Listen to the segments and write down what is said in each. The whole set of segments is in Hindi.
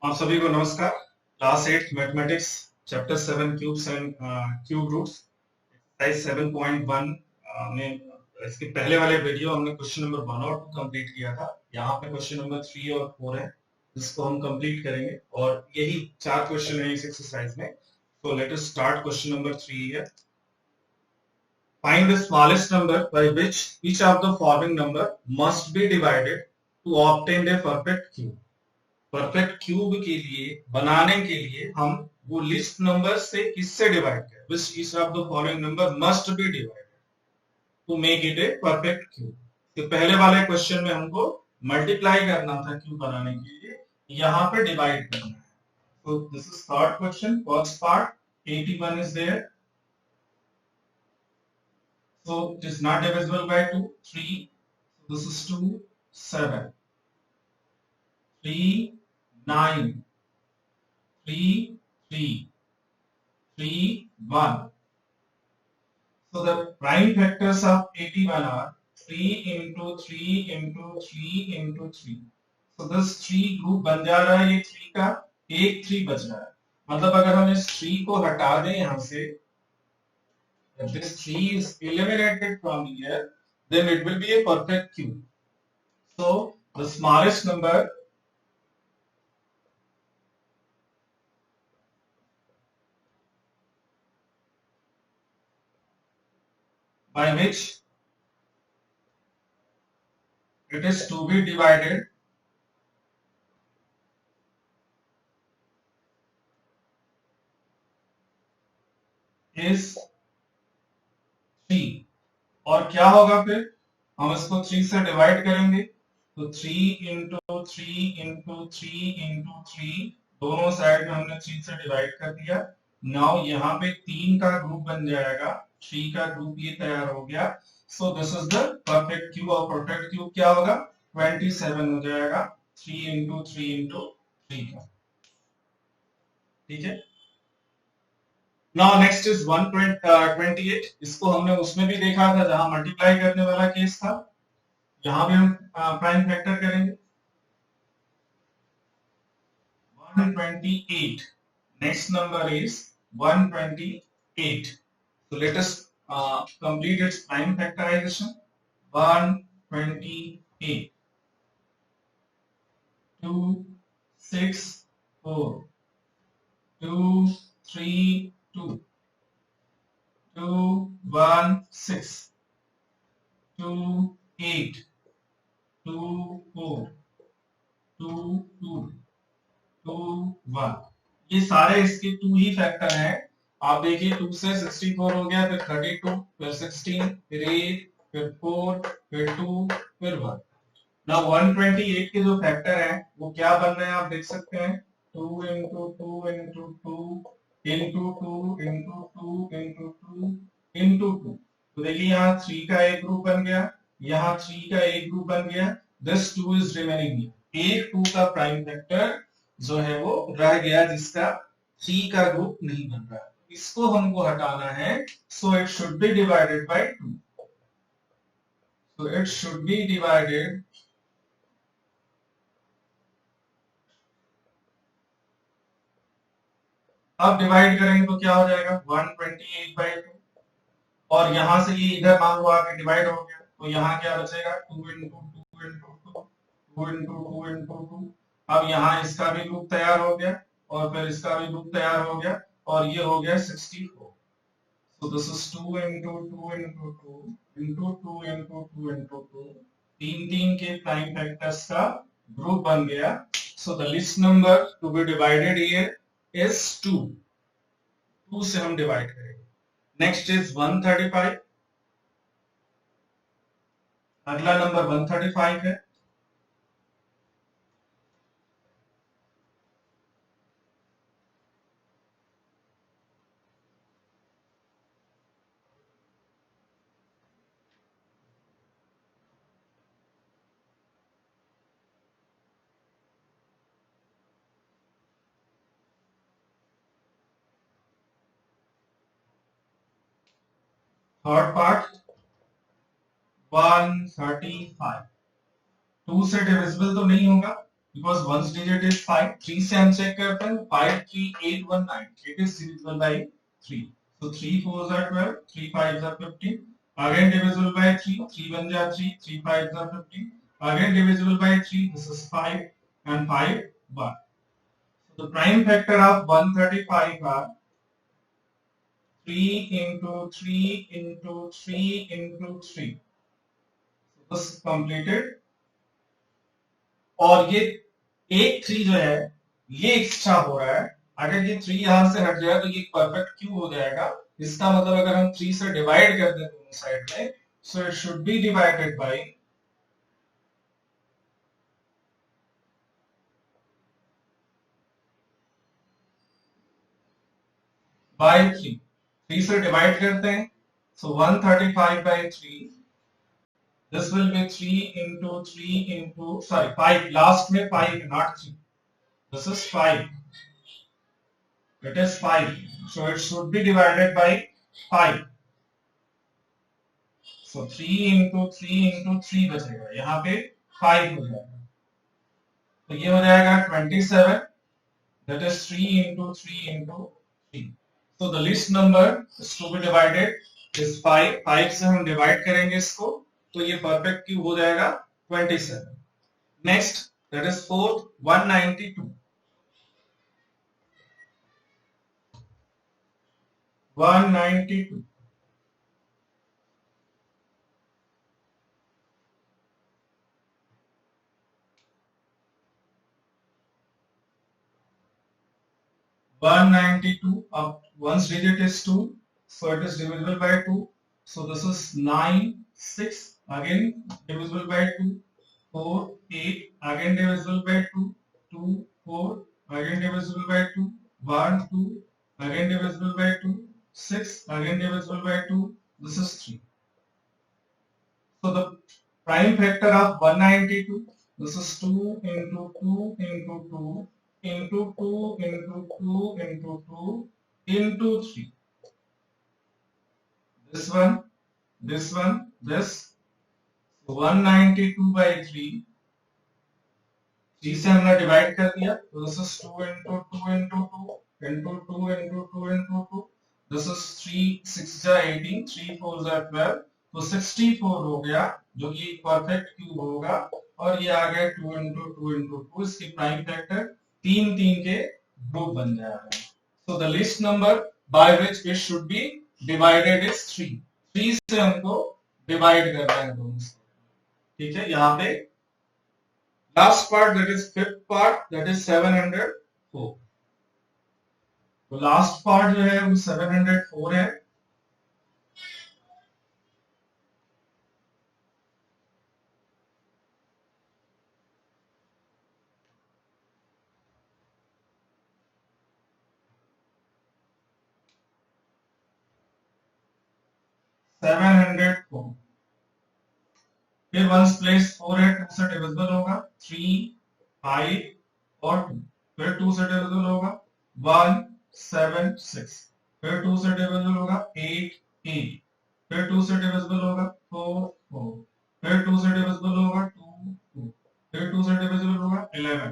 आप सभी को नमस्कार। Class 8 mathematics chapter 7 cubes and cube roots exercise 7.1 में इसके पहले वाले वीडियो हमने क्वेश्चन नंबर 1 और 2 कंप्लीट किया था। यहाँ पे क्वेश्चन नंबर 3 और 4 है जिसको हम कंप्लीट करेंगे और यही 4 क्वेश्चन है इस एक्सरसाइज में। तो let us start question number 3 है। Find the smallest number by which each of the following number must be divided to obtain a perfect cube. Perfect cube के लिए बनाने के लिए हम वो लिस्ट नंबर से किससे डिवाइड करें, which each of the following number must be divided to make it a perfect cube. तो पहले वाले क्वेश्चन में हमको मल्टीप्लाई करना था क्यूब बनाने के लिए, यहाँ पे डिवाइड करना है। तो this is third question, first part 81 is there, so it is not divisible by 2, 3, so this is 2, 7, 3, 9, 3, 3, 3, 1. So the prime factors of 81 are 3 into 3 into 3 into 3. So this 3 group बन जा रहा है, ये 3 का एक 3 बच रहा है। मतलब अगर हम इस 3 को हटा दें यहाँ से, if this 3 is eliminated from here, then it will be a perfect cube. So the smallest number by which it is to be divided is 3। और क्या होगा फिर, हम इसको 3 से डिवाइड करेंगे तो 3 इंटू 3 इंटू 3 इंटू 3, दोनों साइड में हमने 3 से डिवाइड कर दिया। नाउ यहाँ पे 3 का ग्रुप बन जाएगा, 3 का ग्रुप ये तैयार हो गया। So this is the perfect cube, और परफेक्ट क्यूब क्या होगा, 27 हो जाएगा, 3 इंटू 3 इंटू 3 का। ठीक है। Now next is 128। इसको हमने उसमें भी देखा था जहां मल्टीप्लाई करने वाला केस था, यहां भी हम प्राइम फैक्टर करेंगे। 128, next number is 128, so let us complete its prime factorization. 128, 2, 6, 4, 2, 3, 2, 2, 1, 6, 2, 8, 2, 4, 2, 2, 2, 1। ये सारे इसके 2 ही फैक्टर हैं। आप देखिए 2 से 64 हो गया, फिर 32, फिर 16, फिर 8, फिर 4, फिर 2, फिर 1। ना 128 के जो फैक्टर हैं वो क्या बन रहे हैं आप देख सकते हैं, 2 into 2 into 2 into 2 into 2 into 2 into 2। तो देखिए यहाँ 3 का एक ग्रुप बन गया, यहाँ 3 का एक ग्रुप बन गया, दिस 2 इज रिमेनिंग। एक 2 का प्राइम फैक्टर जो है वो रह गया, जिसका 3 का ग्रुप नहीं बन रहा, इसको हमको हटाना है। So it should be divided by 2, so it should be divided अब डिवाइड करेंगे तो क्या हो जाएगा, 128/2, और यहां से ये इधर मान लो आके डिवाइड हो गया, तो यहाँ क्या बचेगा, 2 इंटू 2 इंटू 2, 2 इंटू 2 इंटू 2। अब यहाँ इसका भी ग्रुप तैयार हो गया और फिर इसका भी ग्रुप तैयार हो गया, और ये हो गया 64। So this is 2 into 2 into 2 into 2 into 2 into 2, तीन के प्राइम फैक्टर्स का ग्रुप बन गया। So the least number to be divided here is 2, 2 से हम डिवाइड करेंगे। नेक्स्ट इज 135, अगला नंबर 135 है। थर्ड पार्ट 135, 2 से डिविजिबल तो नहीं होगा, because one's digit is 5. 3 से हम चेक करते हैं 5 3 8 1 9. It is divisible by 3. So 3 4s are 12, 3 5s are 15. Again divisible by 3, 3 1s are 3, 3 5s are 15. Again divisible by 3, this is 5 and 5 1. So the prime factor of 135 are 3 into 3 into 3 into 3. So this is completed. और ये एक 3 जो है ये एक्स्ट्रा हो रहा है. अगर ये 3 यहां से हट जाए तो ये परफेक्ट क्यूब हो जाएगा. इसका मतलब अगर हम 3 से डिवाइड कर दें दोनों साइड में, so it should be divided by 3. 3 से डिवाइड करते हैं, सो 135 by 3. This will be 3 into 3 into, sorry, 5. Last में 5, not 3. This is 5. It is 5. So it should be divided by 5. So 3 into 3 into 3 बचेगा. यहाँ पे 5 हो जाएगा. तो ये हो जाएगा 27. That is 3 into 3 into 3. So the least number is to be divided is 5. 5 से हम डिवाइड करेंगे इसको, तो ये परफेक्ट क्यूब हो जाएगा 27. Next, that is fourth, 192. 192. Of one's digit is 2, so it is divisible by 2. So this is 9, 6, again divisible by 2, 4, 8, again divisible by 2, 2, 4, again divisible by 2, 1, 2, again divisible by 2, 6, again divisible by 2, this is 3. So the prime factor of 192, this is 2 into 2 into 2 into 2 into 2 into 2 into 3. This one, this one, this. So 192 by 3. 3 से हमने डिवाइड कर दिया, तो this is 2 into 2 into 2 into 2 into 2 into 2. This is 3 6 जा 18, 3 4 जा 12, तो 64 हो गया, जो कि परफेक्ट क्यूब होगा. और ये आ गया 2 into 2 into 2. इसकी प्राइम फैक्टर 3 3 के ग्रुप बन जाएगा. So the least number by which it should be divided is 3. 3 से हमको डिवाइड करना है दोनों से. ठीक है, यहाँ पे last part, that is fifth part, that is 704. तो लास्ट पार्ट जो है वो 704 है. फिर वंस प्लेस 4 है, 2 से डिविजिबल होगा, 3 5 और 2. फिर 2 से डिविजिबल होगा 1 7 6. फिर 2 से डिविजिबल होगा 8 8. फिर 2 से डिविजिबल होगा 4 4. फिर 2 से डिविजिबल होगा 2 2. फिर 2 से डिविजिबल होगा 11.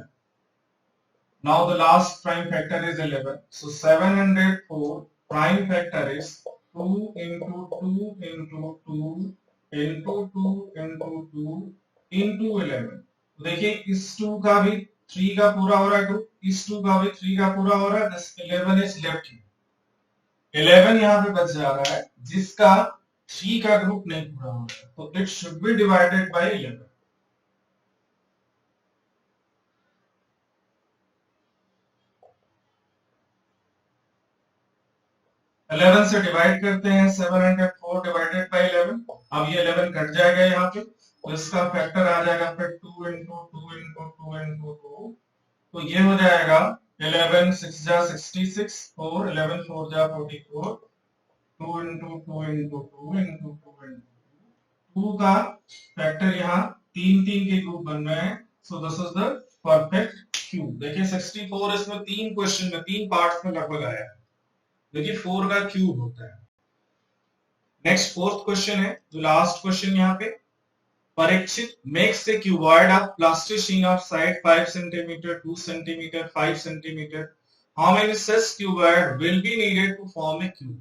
Now the last prime factor is 11. So 704 prime factor is 2 into 2 into 2 into 2 into 2 into 11. तो देखिए इस 2 का भी 3 का पूरा हो रहा है, 2 इस 2 का भी 3 का पूरा हो रहा है. This 11 is left here. 11 यहाँ पे बच जा रहा है जिसका 3 का ग्रुप नहीं पूरा हो रहा है, तो it should be divided by 11. 11 से डिवाइड करते हैं, 704 डिवाइडेड बाय 11. अब ये 11 कट जाएगा यहाँ पे, तो इसका फैक्टर आ जाएगा फिर 2 into 2 into 2 into 2. तो ये हो जाएगा 11 6 जा 66 और 11 4 जा 44. 2 into 2 into 2 into 2 into 2 का फैक्टर यहाँ 3 3 के ग्रुप बन रहे हैं. So this is the perfect cube. देखिए 64 इसमें 3 क्वेश्चन में 3 पार्ट्स में लगभग आया है, देखिए 4 का क्यूब होता है. नेक्स्ट फोर्थ क्वेश्चन है, जो लास्ट क्वेश्चन यहाँ पे. Parikshit makes a cuboid of plasticine of side 5 cm, 2 cm, 5 cm. How many such cuboid will be needed to form a cube?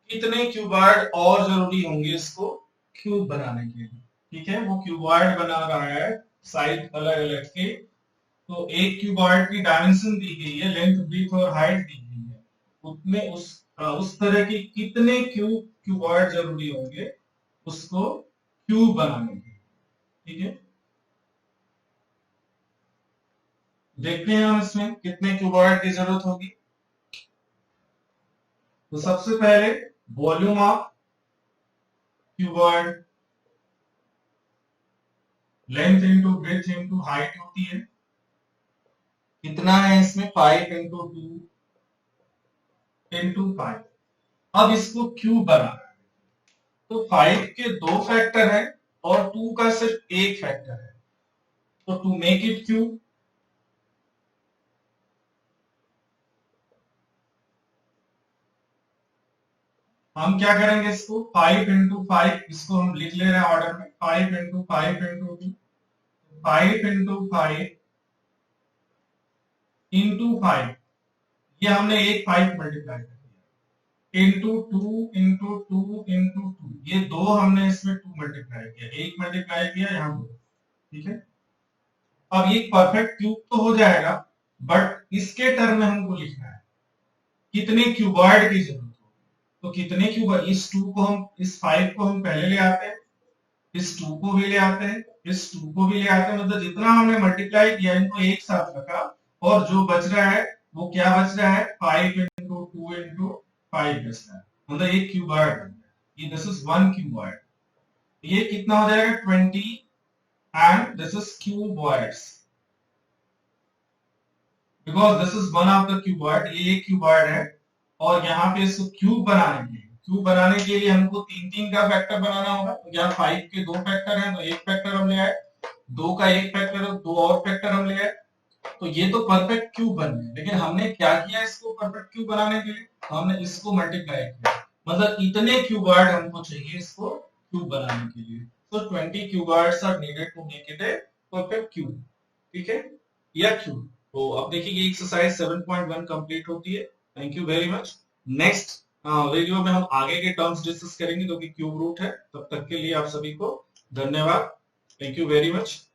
कितने क्यूबॉइड और जरूरी होंगे इसको क्यूब बनाने के लिए? ठीक है, वो क्यूबॉइड बना रहा है साइड अलग अलग के। तो एक क्यूबॉइड की डायमेंशन दी गई है, लेंथ ब्रीथ और हाइट दी गई है, उसमें उस तरह के कितने क्यूबॉइड जरूरी होंगे उसको क्यूब बनाने के लिए। ठीक है, देखते हैं हम इसमें कितने क्यूबॉइड की जरूरत होगी। तो सबसे पहले volume of cuboid, length into breadth into height होती है, कितना है इसमें 5 इंटू 2 इंटू 5। अब इसको क्यूब बनाना है, तो 5 के 2 फैक्टर है और 2 का सिर्फ एक फैक्टर है। तो टू मेक इट क्यूब, हम क्या करेंगे, इसको 5 इंटू 5, इसको हम लिख ले रहे हैं ऑर्डर में, 5 इंटू 5 इंटू 2, 5 इंटू 5 इंटू 5, ये हमने एक 5 मल्टीप्लाई कर दिया, इंटू 2 इंटू 2 इंटू 2, ये दो हमने इसमें 2 मल्टीप्लाई किया, एक मल्टीप्लाई किया यहाँ 2। ठीक है, अब ये परफेक्ट क्यूब तो हो जाएगा, बट इसके टर्म में हमको लिखना है कितने क्यूबॉइड की जरूरत होगी। तो कितने क्यूबॉइड, इस 2 को हम, इस 5 को हम पहले ले आते हैं, इस 2 को भी ले आते हैं, इस 2 को भी ले आते हैं, मतलब जितना हमने मल्टीप्लाई किया इनको एक साथ रखा, और जो बच रहा है वो क्या बच रहा है, 5 इंटू 2 इंटू 5 बच रहा है, मतलब एक क्यूबॉइड बन गया। ये दिस इज वन क्यूबॉइड। ये कितना हो जाएगा 20, and this is cuboids, because this is one of the cuboid, ये एक क्यूबॉइड है। और यहाँ पे इसको क्यूब बनाने के लिए हमको 3 का फैक्टर बनाना होगा। तो यहाँ 5 के 2 फैक्टर हैं, तो एक फैक्टर हम ले आए, 2 का एक फैक्टर है, 2 और फैक्टर हम ले आए। तो ये तो परफेक्ट क्यूब बन गया, लेकिन हमने क्या किया इसको परफेक्ट क्यूब बनाने के लिए, हमने इसको मल्टीप्लाई किया, मतलब इतने क्यूबॉइड हमको चाहिए इसको क्यूब बनाने के लिए। तो 20 cuboids are needed to make it a perfect cube. ठीक है, या क्यूब। तो अब देखिए ये एक्सरसाइज 7.1 कंप्लीट होती है। Thank you very much. Next video में हम आगे के टर्म्स डिस्कस करेंगे जो कि क्यूब रूट है। तब तक के लिए आप सभी को धन्यवाद। Thank you very much.